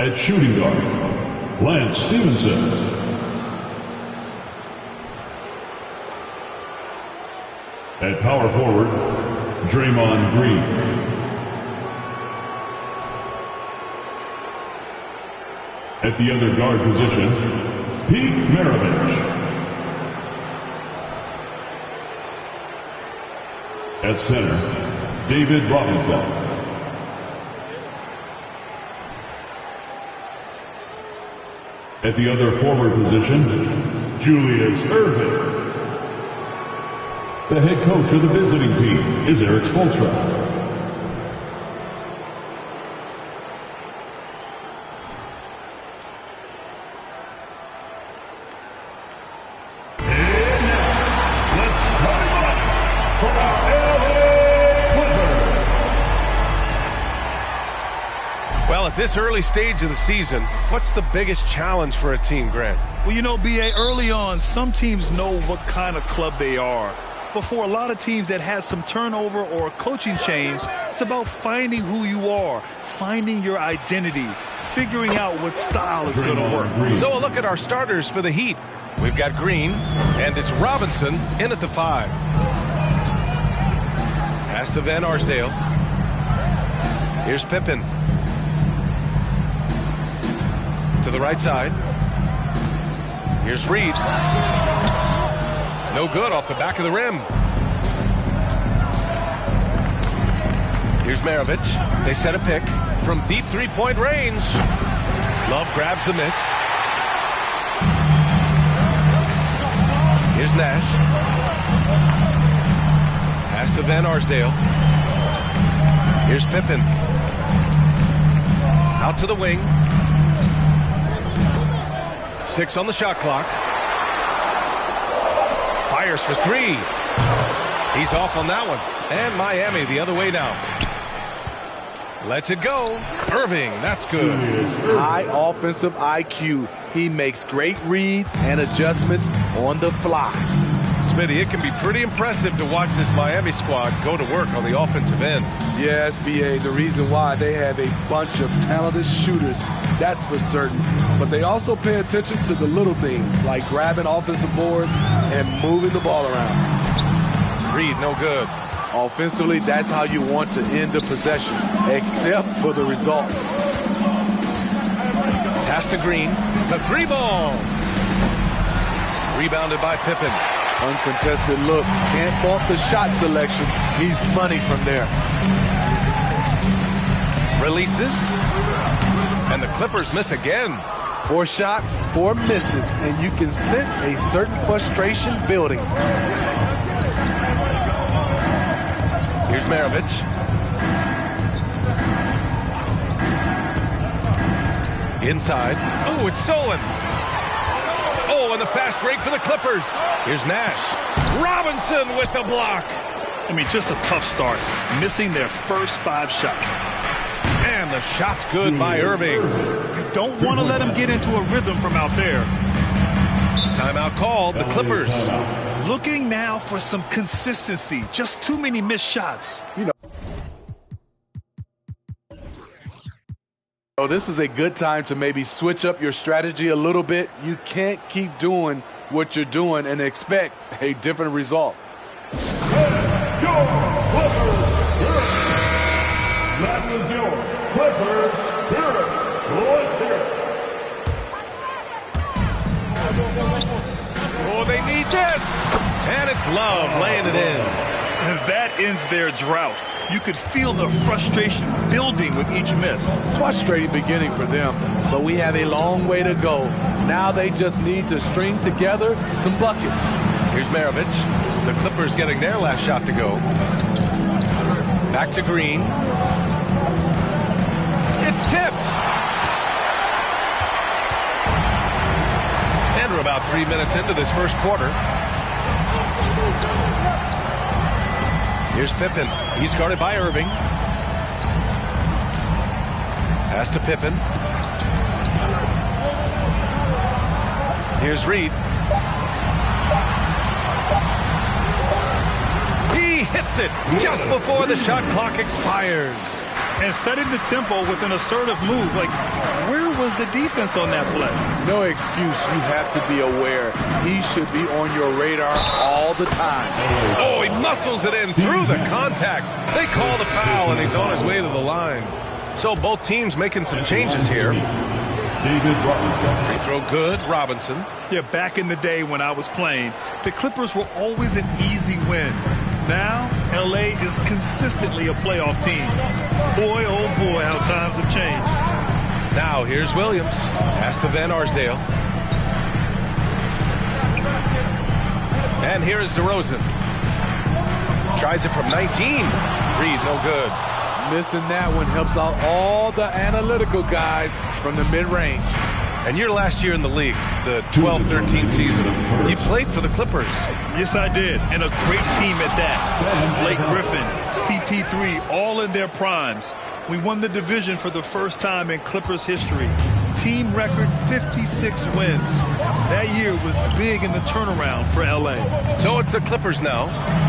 At shooting guard, Lance Stephenson. At power forward, Draymond Green. At the other guard position, Pete Maravich. At center, David Robinson. At the other forward position, Julius Erving. The head coach of the visiting team is Eric Spoelstra. At this early stage of the season, what's the biggest challenge for a team, Grant? Well, you know, B.A., early on, some teams know what kind of club they are. But for a lot of teams that had some turnover or a coaching change, it's about finding who you are, finding your identity, figuring out what style is going to work. So a look at our starters for the Heat. We've got Green, and it's Robinson in at the 5. Pass to Van Arsdale. Here's Pippen. To the right side. Here's Reed. No good off the back of the rim. Here's Maravich. They set a pick from deep three-point range. Love grabs the miss. Here's Nash. Pass to Van Arsdale. Here's Pippen. Out to the wing. 6 on the shot clock. Fires for 3. He's off on that one. And Miami the other way now. Lets it go. Irving, that's good. High offensive IQ. He makes great reads and adjustments on the fly. Smitty, it can be pretty impressive to watch this Miami squad go to work on the offensive end. Yes, B.A., the reason why they have a bunch of talented shooters, that's for certain. But they also pay attention to the little things, like grabbing offensive boards and moving the ball around. Reed, no good. Offensively, that's how you want to end the possession, except for the result. Pass to Green. The 3-ball. Rebounded by Pippen. Uncontested look. Can't fault the shot selection. He's money from there. Releases. And the Clippers miss again. 4 shots, 4 misses, and you can sense a certain frustration building. Here's Maravich. Inside. Oh, it's stolen. Oh, and the fast break for the Clippers. Here's Nash. Robinson with the block. I mean, just a tough start. Missing their first 5 shots. And the shot's good by Irving. You don't want to let him get into a rhythm from out there. Timeout called. The Clippers. Looking now for some consistency. Just too many missed shots. So this is a good time to maybe switch up your strategy a little bit. You can't keep doing what you're doing and expect a different result. That was your Clippers Spirit. Let's hear it. Oh, they need this. And it's Love laying it in. And that ends their drought. You could feel the frustration building with each miss. Frustrating beginning for them, but we have a long way to go. Now they just need to string together some buckets. Here's Maravich. The Clippers getting their last shot to go. Back to Green. It's tipped. And we're about 3 minutes into this first quarter. Here's Pippen. He's guarded by Irving. Pass to Pippen. Here's Reed. He hits it just before the shot clock expires. And setting the tempo with an assertive move. Like, where was the defense on that play? No excuse. You have to be aware. He should be on your radar all the time. Oh, he muscles it in through the contact. They call the foul, and he's on his way to the line. So both teams making some changes here. David Robinson. Free throw good, Robinson. Yeah, back in the day when I was playing, the Clippers were always an easy win. Now, L.A. is consistently a playoff team. Boy, oh boy, how times have changed. Now here's Williams. Pass to Van Arsdale. And here is DeRozan. Tries it from 19. Reed, no good. Missing that one helps out all the analytical guys from the mid-range. And your last year in the league, the 12-13 season, you played for the Clippers. Yes, I did, and a great team at that. Blake Griffin, CP3, all in their primes. We won the division for the first time in Clippers history. Team record 56 wins. That year was big in the turnaround for L.A. So it's the Clippers now,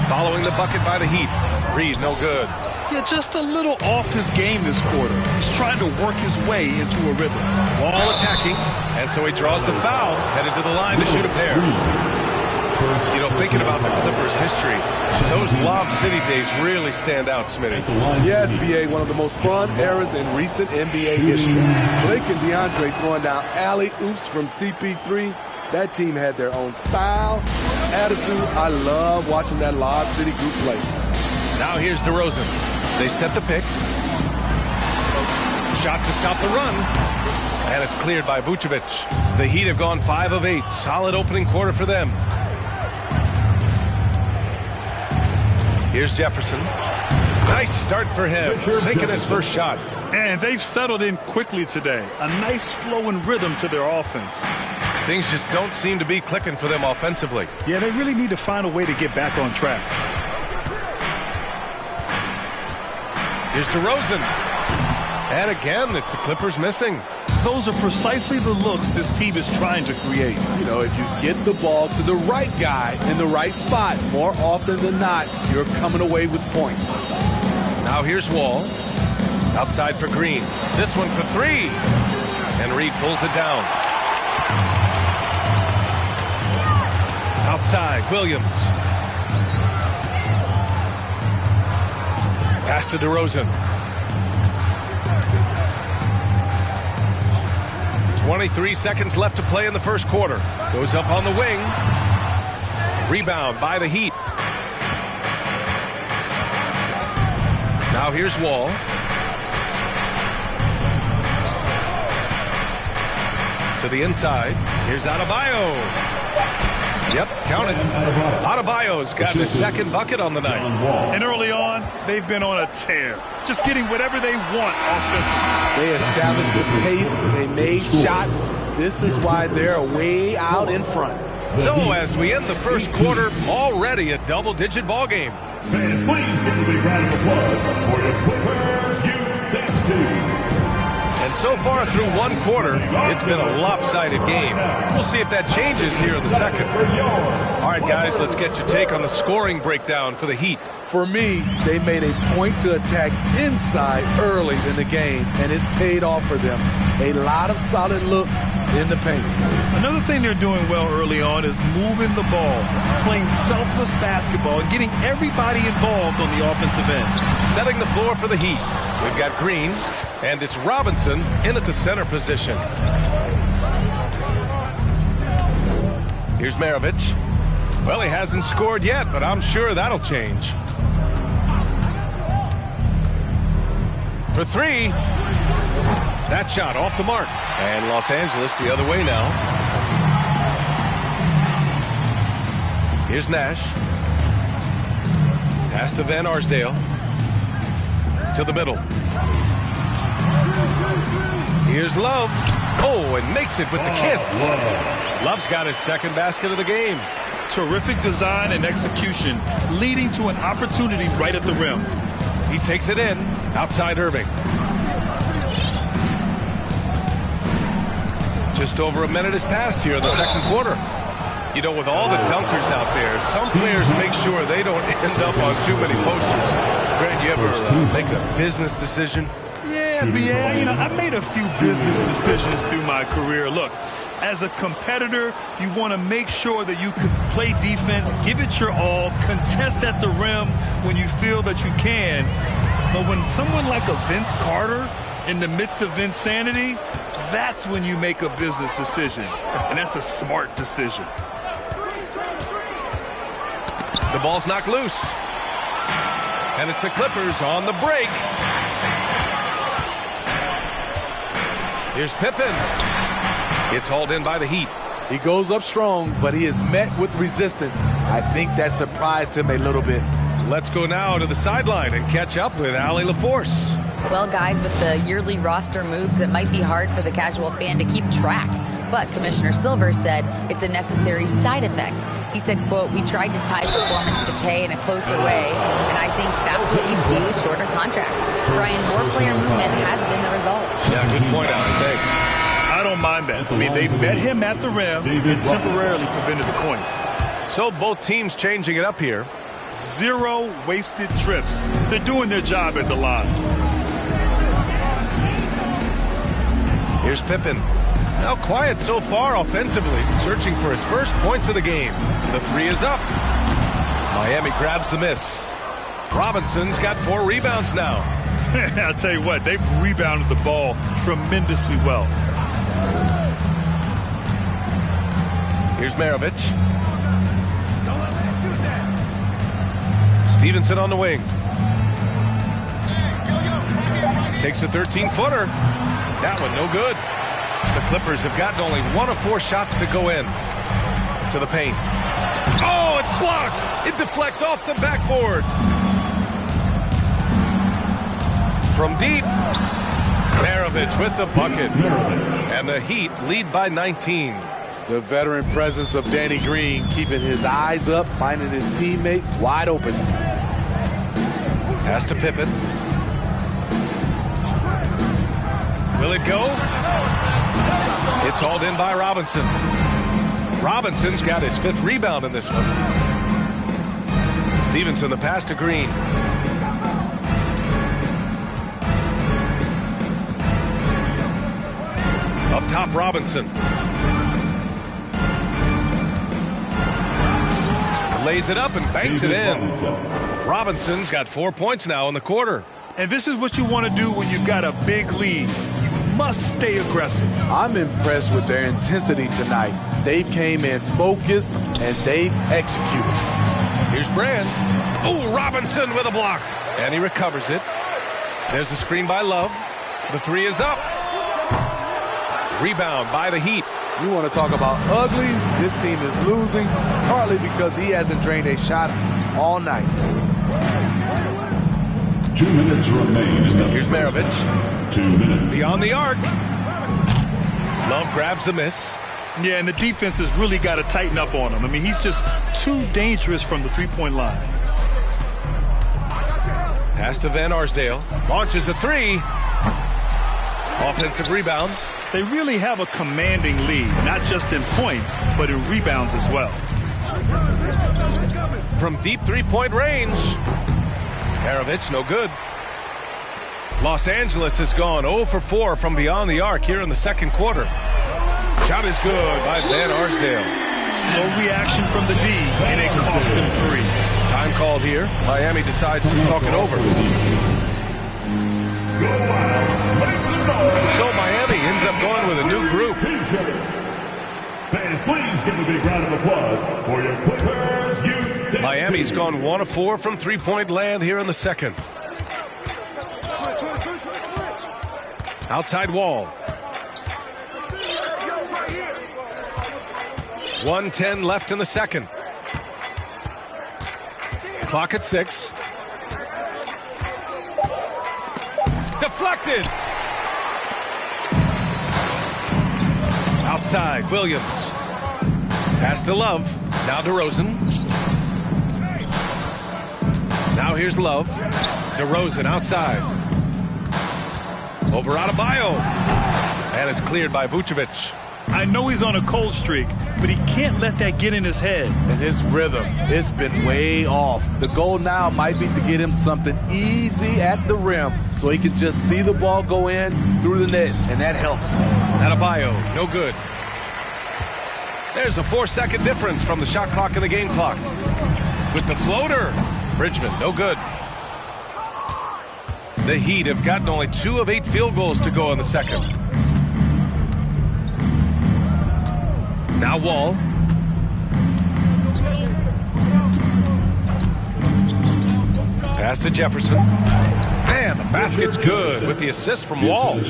following the bucket by the Heat. Reed, no good. Yeah, just a little off his game this quarter. He's trying to work his way into a rhythm. Ball attacking, and so he draws the foul, headed to the line to shoot a pair. You know, thinking about the Clippers' history, those Lob City days really stand out, Smitty. Yes, B.A., one of the most fun eras in recent NBA history. Blake and DeAndre throwing down alley-oops from CP3. That team had their own style, attitude. I love watching that Lob City group play. Now here's DeRozan. They set the pick. Shot to stop the run. And it's cleared by Vucevic. The Heat have gone 5 of 8. Solid opening quarter for them. Here's Jefferson. Nice start for him. Sinking his first shot. And they've settled in quickly today. A nice flow and rhythm to their offense. Things just don't seem to be clicking for them offensively. Yeah, they really need to find a way to get back on track. Here's DeRozan. And again, it's the Clippers missing. Those are precisely the looks this team is trying to create. You know, if you get the ball to the right guy in the right spot, more often than not, you're coming away with points. Now here's Wall. Outside for Green. This one for 3. And Reed pulls it down. Outside, Williams. Pass to DeRozan. 23 seconds left to play in the first quarter. Goes up on the wing. Rebound by the Heat. Now here's Wall. To the inside. Here's Adebayo. Yep, count it. Adebayo's got his second bucket on the night. And early on, they've been on a tear. Just getting whatever they want offensively. They established the pace. They made shots. This is why they're way out in front. So as we end the first quarter, already a double-digit ball game. Fans, please give a big round of applause for the Clippers Youth Dance Team. And so far through one quarter, it's been a lopsided game. We'll see if that changes here in the second. All right, guys, let's get your take on the scoring breakdown for the Heat. For me, they made a point to attack inside early in the game, and it's paid off for them. A lot of solid looks in the paint. Another thing they're doing well early on is moving the ball, playing selfless basketball, and getting everybody involved on the offensive end. Setting the floor for the Heat. We've got Green, and it's Robinson in at the center position. Here's Maravich. Well, he hasn't scored yet, but I'm sure that'll change. For 3. That shot off the mark. And Los Angeles the other way now. Here's Nash. Pass to Van Arsdale. To the middle. Here's Love. Oh, and makes it with the kiss. Love's got his second basket of the game. Terrific design and execution, leading to an opportunity right at the rim. He takes it in, outside Irving. Just over a minute has passed here in the second quarter. You know, with all the dunkers out there, some players make sure they don't end up on too many posters. Grant, you ever make a business decision? Yeah, Yeah, BA, you know, I've made a few business decisions through my career. Look, as a competitor, you want to make sure that you can play defense, give it your all, contest at the rim when you feel that you can. But when someone like a Vince Carter in the midst of insanity, that's when you make a business decision. And that's a smart decision. The ball's knocked loose. And it's the Clippers on the break. Here's Pippen. It's hauled in by the Heat. He goes up strong, but he is met with resistance. I think that surprised him a little bit. Let's go now to the sideline and catch up with Allie LaForce. Well, guys, with the yearly roster moves, it might be hard for the casual fan to keep track. But Commissioner Silver said it's a necessary side effect. He said, quote, "We tried to tie performance to pay in a closer way, and I think that's what you see with shorter contracts." Brian, more player movement has been the result. Yeah, good point, Allie. Thanks. I don't mind that. I mean, they met him at the rim and temporarily prevented the points. So both teams changing it up here. 0 wasted trips. They're doing their job at the line. Here's Pippen. Now quiet so far offensively, searching for his first points of the game. The three is up. Miami grabs the miss. Robinson's got 4 rebounds now. I'll tell you what, they've rebounded the ball tremendously well. Here's Maravich. Stevenson on the wing. Takes a 13-footer. That one no good. The Clippers have gotten only 1 of 4 shots to go in. To the paint. Oh, it's blocked. It deflects off the backboard. From deep. Maravich with the bucket. And the Heat lead by 19. The veteran presence of Danny Green keeping his eyes up, finding his teammate wide open. Pass to Pippen. Will it go? It's hauled in by Robinson. Robinson's got his 5th rebound in this one. Stevenson, the pass to Green. Up top, Robinson. Lays it up and banks it in. Robinson's got 4 points now in the quarter. And this is what you want to do when you've got a big lead. You must stay aggressive. I'm impressed with their intensity tonight. They've came in focused and they've executed. Here's Brand. Oh, Robinson with a block. And he recovers it. There's a screen by Love. The 3 is up. Rebound by the Heat. You want to talk about ugly? This team is losing, partly because he hasn't drained a shot all night. 2 minutes remain in the Here's Maravich. 2 minutes. Beyond the arc. Love grabs the miss. Yeah, and the defense has really got to tighten up on him. I mean, he's just too dangerous from the three-point line. Pass to Van Arsdale. Launches a 3. Offensive rebound. They really have a commanding lead, not just in points, but in rebounds as well. From deep 3-point range. Maravich, no good. Los Angeles has gone 0 for 4 from beyond the arc here in the second quarter. Shot is good by Van Arsdale. Slow reaction from the D, and it cost them 3. Time called here. Miami decides to talk it over. So Miami ends up going with a new group. Fans, please give a big round of applause for your Clippers Youth. Miami's gone 1 of 4 from 3-point land here in the second. Outside wall. 1:10 left in the second. Clock at 6. Deflected. Outside, Williams. Pass to Love. Now DeRozan. Now here's Love. DeRozan outside. Over Adebayo. And it's cleared by Vucevic. I know he's on a cold streak, but he can't let that get in his head. And his rhythm, it's been way off. The goal now might be to get him something easy at the rim so he can just see the ball go in through the net, and that helps. Adebayo, no good. There's a 4-second difference from the shot clock and the game clock. With the floater, Bridgman, no good. The Heat have gotten only 2 of 8 field goals to go in the second. Now Wall. Pass to Jefferson. Man, the basket's good with the assist from Wall.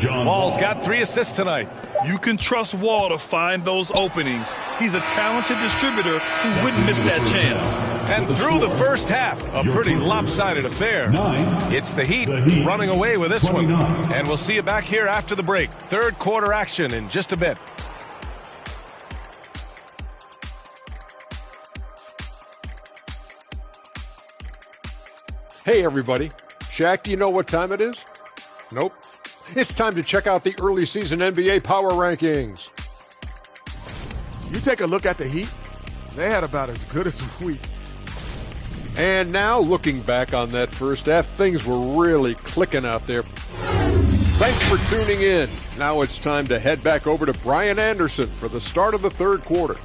Wall's got 3 assists tonight. You can trust Wall to find those openings. He's a talented distributor who wouldn't miss that chance. And through the first half, a pretty lopsided affair. It's the Heat running away with this one. And we'll see you back here after the break. Third quarter action in just a bit. Hey everybody, Shaq, do you know what time it is? Nope. It's time to check out the early season NBA Power Rankings. You take a look at the Heat, they had about as good as a week. And now, looking back on that first half, things were really clicking out there. Thanks for tuning in. Now it's time to head back over to Brian Anderson for the start of the third quarter.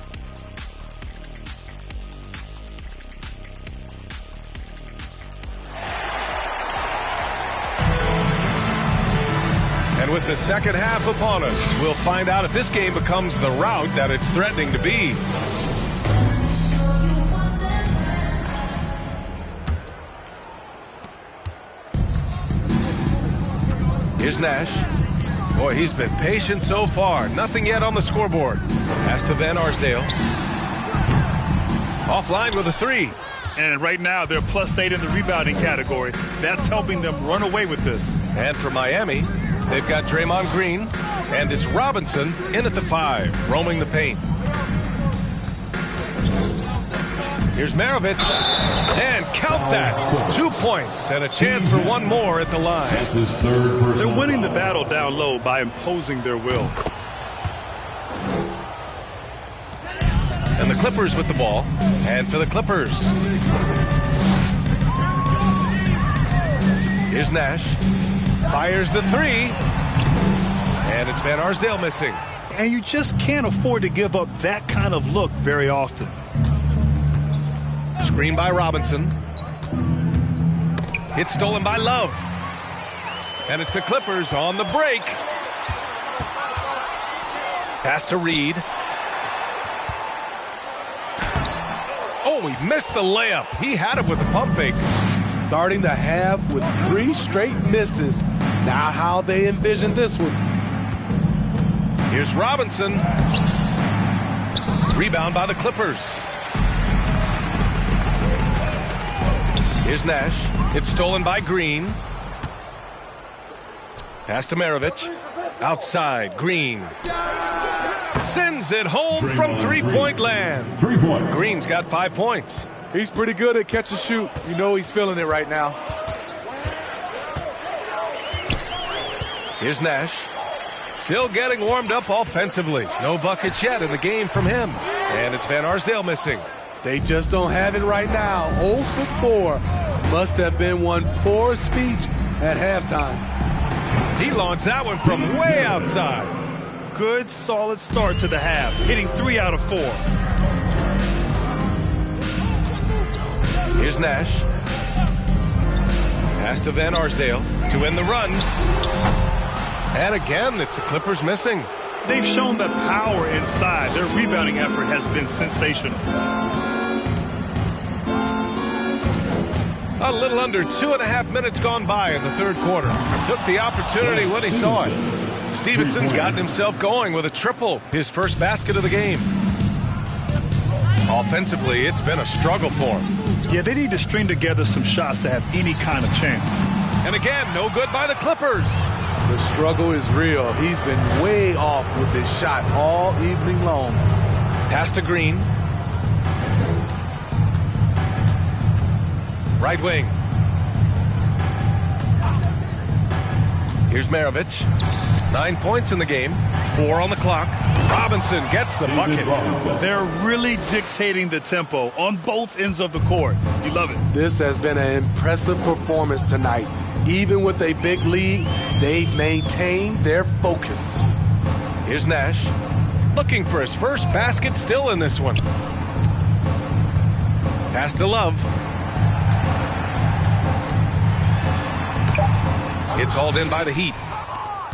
And with the second half upon us, we'll find out if this game becomes the rout that it's threatening to be. Here's Nash. Boy, he's been patient so far. Nothing yet on the scoreboard. Pass to Van Arsdale. Offline with a 3. And right now, they're +8 in the rebounding category. That's helping them run away with this. And for Miami, they've got Draymond Green, and it's Robinson in at the 5, roaming the paint. Here's Maravich, and count that. 2 points and a chance for one more at the line. They're winning the battle down low by imposing their will. And the Clippers with the ball. And for the Clippers, here's Nash. Fires the 3. And it's Van Arsdale missing. And you just can't afford to give up that kind of look very often. Screen by Robinson. It's stolen by Love. And it's the Clippers on the break. Pass to Reed. Oh, he missed the layup. He had it with the pump fake. Starting the half with 3 straight misses. Now how they envision this one. Here's Robinson. Rebound by the Clippers. Here's Nash. It's stolen by Green. Pass to Maravich. Outside, Green. Sends it home from three-point land. 3 points. Green's got 5 points. He's pretty good at catch and shoot. You know he's feeling it right now. Here's Nash. Still getting warmed up offensively. No buckets yet in the game from him. And it's Van Arsdale missing. They just don't have it right now. 0 for 4. Must have been one poor speech at halftime. He launched that one from way outside. Good, solid start to the half, hitting 3 out of 4. Here's Nash. Pass to Van Arsdale to win the run. And again, it's the Clippers missing. They've shown the power inside. Their rebounding effort has been sensational. A little under 2.5 minutes gone by in the third quarter. Took the opportunity when he saw it. Stevenson's gotten himself going with a triple, his first basket of the game. Offensively, it's been a struggle for him. Yeah, they need to string together some shots to have any kind of chance. And again, no good by the Clippers. The struggle is real. He's been way off with his shot all evening long. Pass to Green. Right wing. Here's Maravich. 9 points in the game, 4 on the clock. Robinson gets the bucket. They're really dictating the tempo on both ends of the court. You love it. This has been an impressive performance tonight. Even with a big lead, they've maintained their focus. Here's Nash, looking for his first basket, still in this one. Pass to Love. It's hauled in by the Heat.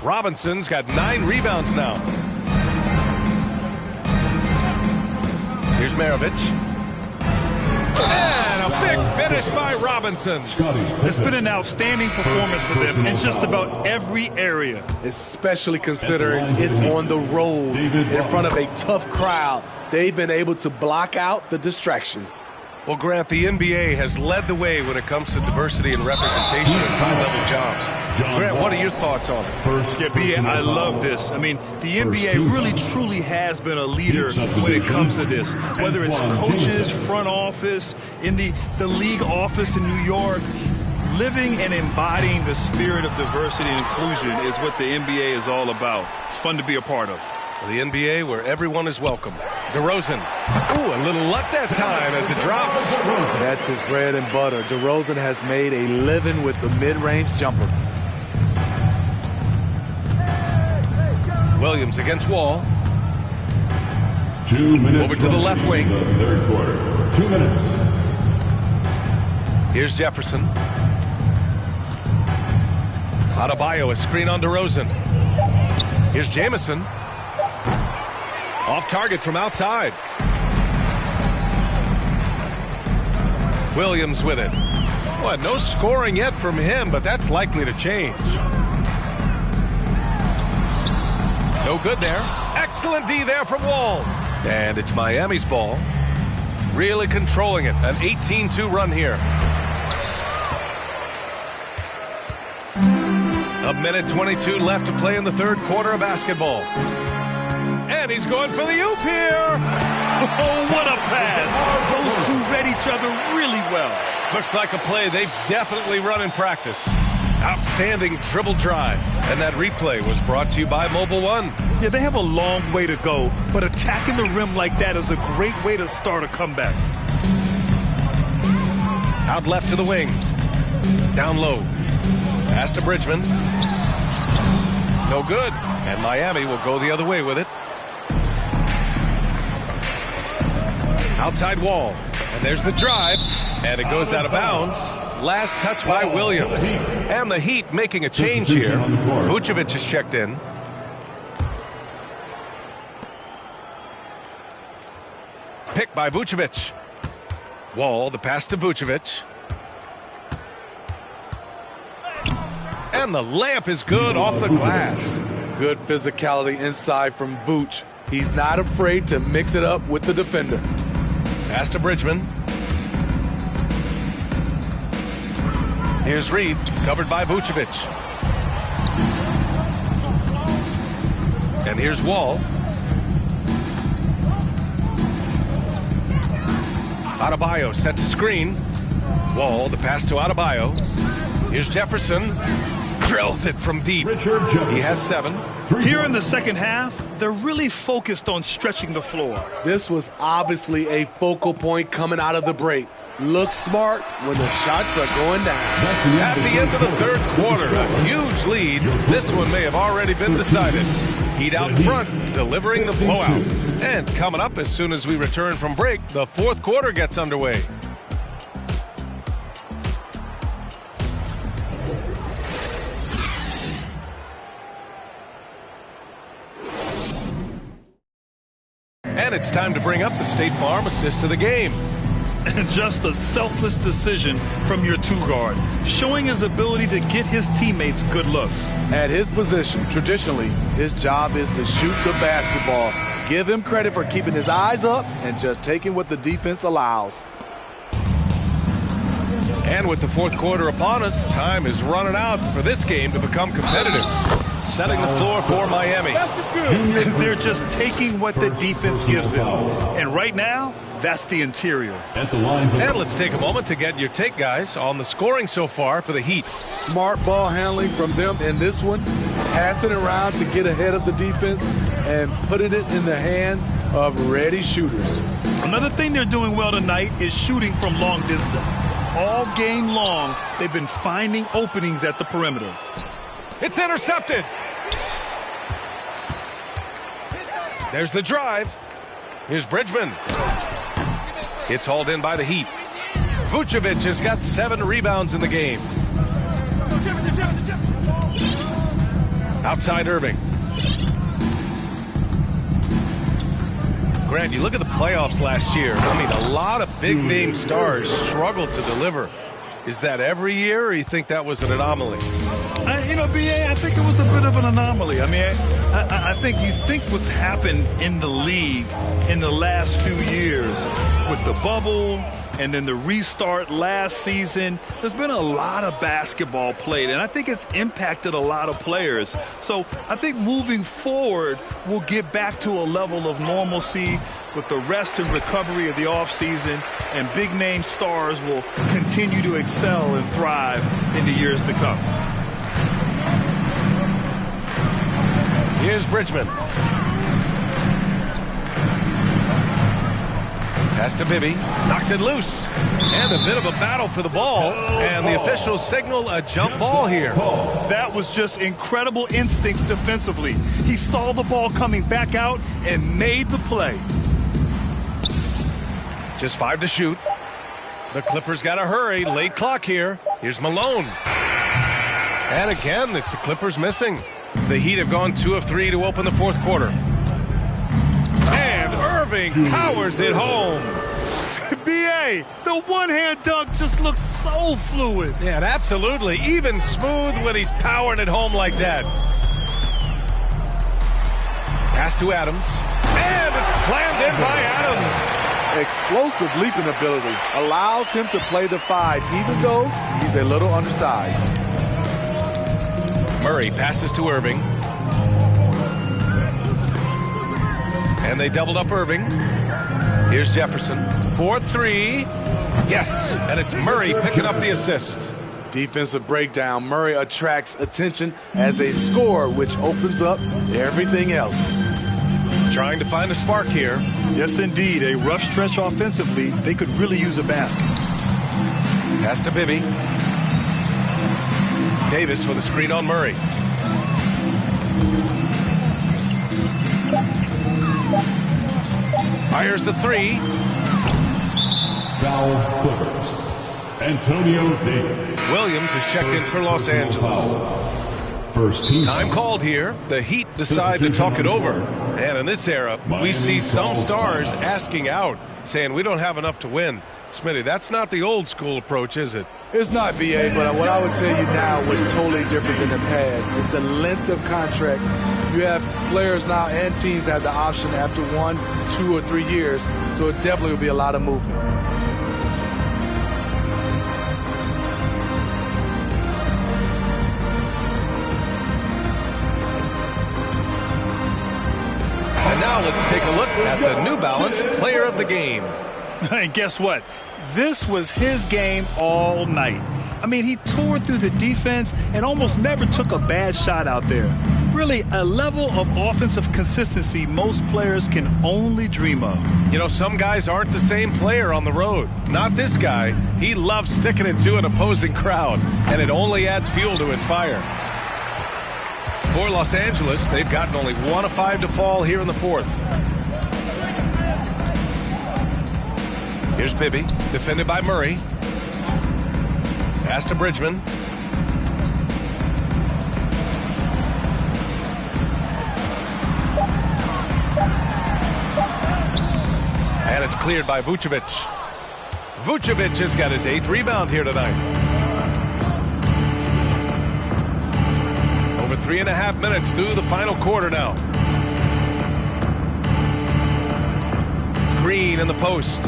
Robinson's got 9 rebounds now. Here's Maravich. And a big finish by Robinson. It's been an outstanding performance for them in just about every area. Especially considering it's on the road in front of a tough crowd. They've been able to block out the distractions. Well, Grant, the NBA has led the way when it comes to diversity and representation in high-level jobs. Grant, what are your thoughts on it? Yeah, B.A., I love this. I mean, the NBA really, truly has been a leader when it comes to this. Whether it's coaches, front office, in the league office in New York, living and embodying the spirit of diversity and inclusion is what the NBA is all about. It's fun to be a part of. The NBA where everyone is welcome. DeRozan. Ooh, a little luck that time as it drops. That's his bread and butter. DeRozan has made a living with the mid-range jumper. Williams against Wall. 2 minutes. Over to the left wing. The third quarter. 2 minutes. Here's Jefferson. Adebayo, a screen on DeRozan. Here's Jamison. Off target from outside. Williams with it. Well, no scoring yet from him, but that's likely to change. No good there. Excellent D there from Wall. And it's Miami's ball. Really controlling it. An 18-2 run here. A minute 22 left to play in the third quarter of basketball. And he's going for the oop here. Oh, what a pass. Those two read each other really well. Looks like a play they've definitely run in practice. Outstanding dribble drive. And that replay was brought to you by Mobile One. Yeah, they have a long way to go, but attacking the rim like that is a great way to start a comeback. Out left to the wing. Down low. Pass to Bridgman. No good. And Miami will go the other way with it. Outside Wall. And there's the drive. And it goes out of bounds. Last touch by Williams. And the Heat making a change here. Vucevic is checked in. Picked by Vucevic. Wall, the pass to Vucevic. And the layup is good off the glass. Good physicality inside from Vooch. He's not afraid to mix it up with the defender. Pass to Bridgman. Here's Reed, covered by Vucevic. And here's Wall. Adebayo sets a screen. Wall, the pass to Adebayo. Here's Jefferson. Drills it from deep. He has 7. Here in the second half, they're really focused on stretching the floor. This was obviously a focal point coming out of the break. Look smart when the shots are going down. At the end of the third quarter, a huge lead. This one may have already been decided. Heat out front, delivering the blowout. And coming up as soon as we return from break, the fourth quarter gets underway. And it's time to bring up the State Farm assist to the game. Just a selfless decision from your two-guard, showing his ability to get his teammates good looks. At his position, traditionally, his job is to shoot the basketball. Give him credit for keeping his eyes up and just taking what the defense allows. And with the fourth quarter upon us, time is running out for this game to become competitive. setting the floor for Miami. They're just taking what the defense gives them. And right now, that's the interior. And let's take a moment to get your take, guys, on the scoring so far for the Heat. Smart ball handling from them in this one. Passing around to get ahead of the defense and putting it in the hands of ready shooters. Another thing they're doing well tonight is shooting from long distance. All game long, they've been finding openings at the perimeter. It's intercepted. There's the drive. Here's Bridgman. It's hauled in by the Heat. Vucevic has got 7 rebounds in the game. Outside Irving. Grant, you look at the playoffs last year. I mean, a lot of big-name stars struggled to deliver. Is that every year, or you think that was an anomaly? B.A., I think it was a bit of an anomaly. I mean, I think you think what's happened in the league in the last few years with the bubble and then the restart last season, there's been a lot of basketball played, and I think it's impacted a lot of players. So I think moving forward, we'll get back to a level of normalcy with the rest and recovery of the offseason, and big-name stars will continue to excel and thrive in the years to come. Here's Bridgman. Pass to Bibby. Knocks it loose. And a bit of a battle for the ball. And the officials signal a jump ball here. That was just incredible instincts defensively. He saw the ball coming back out and made the play. Just 5 to shoot. The Clippers got to hurry. Late clock here. Here's Malone. And again, it's the Clippers missing. The Heat have gone 2 of 3 to open the fourth quarter. And Irving powers it home. B.A., the one-hand dunk just looks so fluid. Yeah, and absolutely. Even smooth when he's powering it home like that. Pass to Adams. And it's slammed in by Adams. Explosive leaping ability allows him to play the 5, even though he's a little undersized. Murray passes to Irving. And they doubled up Irving. Here's Jefferson. 4-3. Yes, and it's Murray picking up the assist. Defensive breakdown. Murray attracts attention as a scorer, which opens up everything else. Trying to find a spark here. Yes, indeed. A rough stretch offensively. They could really use a basket. Pass to Bibby. Davis with a screen on Murray. Fires the 3. Foul Clippers. Antonio Davis. Williams is checked in for Los Angeles. First team. Time called here. The Heat decide to talk it over. And in this era, we see some stars asking out, saying we don't have enough to win. Smitty, that's not the old school approach, is it? It's not, B.A., but what I would tell you now was totally different than the past. It's the length of contract. You have players now and teams have the option after 1, 2, or 3 years, so it definitely will be a lot of movement. And now let's take a look at the New Balance Player of the Game. And guess what? This was his game all night. I mean, he tore through the defense and almost never took a bad shot out there. Really, a level of offensive consistency most players can only dream of. You know, some guys aren't the same player on the road. Not this guy. He loves sticking it to an opposing crowd, and it only adds fuel to his fire. For Los Angeles, they've gotten only 1 of 5 to fall here in the fourth. Here's Bibby, defended by Murray. Pass to Bridgman. And it's cleared by Vucevic. Vucevic has got his 8th rebound here tonight. Over 3.5 minutes through the final quarter now. Green in the post.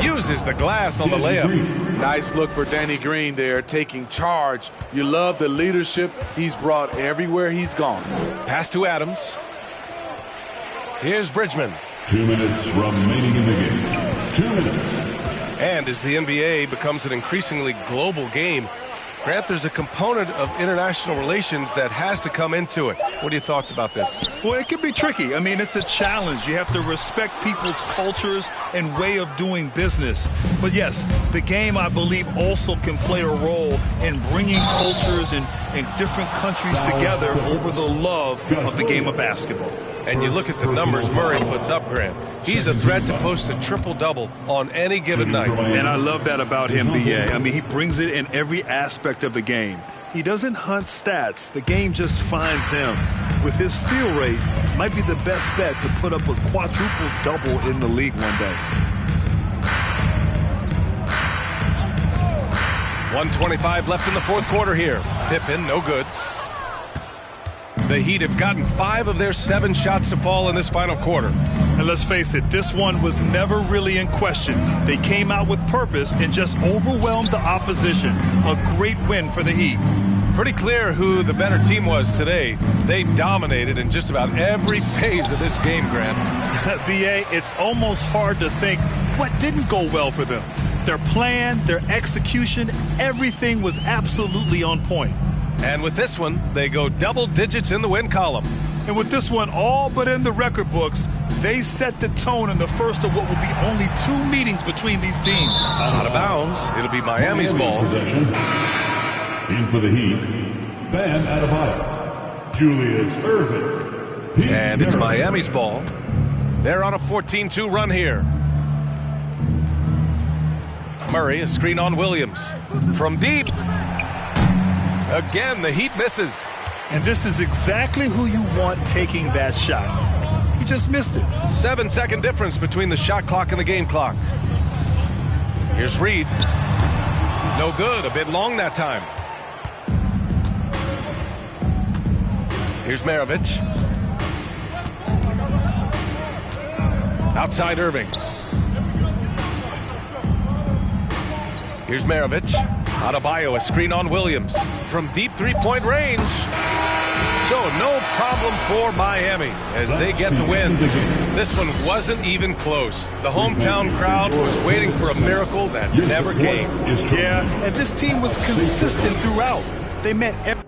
Uses the glass on the layup. Nice look for Danny Green there, taking charge. You love the leadership he's brought everywhere he's gone. Pass to Adams. Here's Bridgman. 2 minutes remaining in the game. 2 minutes. And as the NBA becomes an increasingly global game, Grant, there's a component of international relations that has to come into it. What are your thoughts about this? Well, it can be tricky. I mean, it's a challenge. You have to respect people's cultures and way of doing business. But yes, the game, I believe, also can play a role in bringing cultures and different countries together over the love of the game of basketball. And you look at the numbers Murray puts up, Grant. He's a threat to post a triple-double on any given night. And I love that about him, B.A. I mean, he brings it in every aspect of the game. He doesn't hunt stats. The game just finds him. With his steal rate, might be the best bet to put up a quadruple-double in the league one day. 1:25 left in the fourth quarter here. Pippen, no good. The Heat have gotten 5 of their 7 shots to fall in this final quarter. And let's face it, this one was never really in question. They came out with purpose and just overwhelmed the opposition. A great win for the Heat. Pretty clear who the better team was today. They dominated in just about every phase of this game, Grant. B.A., it's almost hard to think what didn't go well for them. Their plan, their execution, everything was absolutely on point. And with this one, they go double digits in the win column. And with this one all but in the record books, they set the tone in the first of what will be only 2 meetings between these teams. Out of bounds, it'll be Miami's ball. Possession. In for the Heat, Bam Adebayo. Julius Erving. And it's Miami's ball. They're on a 14-2 run here. Murray, a screen on Williams. From deep. Again, the Heat misses. And this is exactly who you want taking that shot. He just missed it. 7-second difference between the shot clock and the game clock. Here's Reed. No good, a bit long that time. Here's Maravich. Outside Irving. Here's Maravich. Adebayo, a screen on Williams. From deep three-point range. So no problem for Miami as they get the win. This one wasn't even close. The hometown crowd was waiting for a miracle that never came. Yeah, and this team was consistent throughout. They met every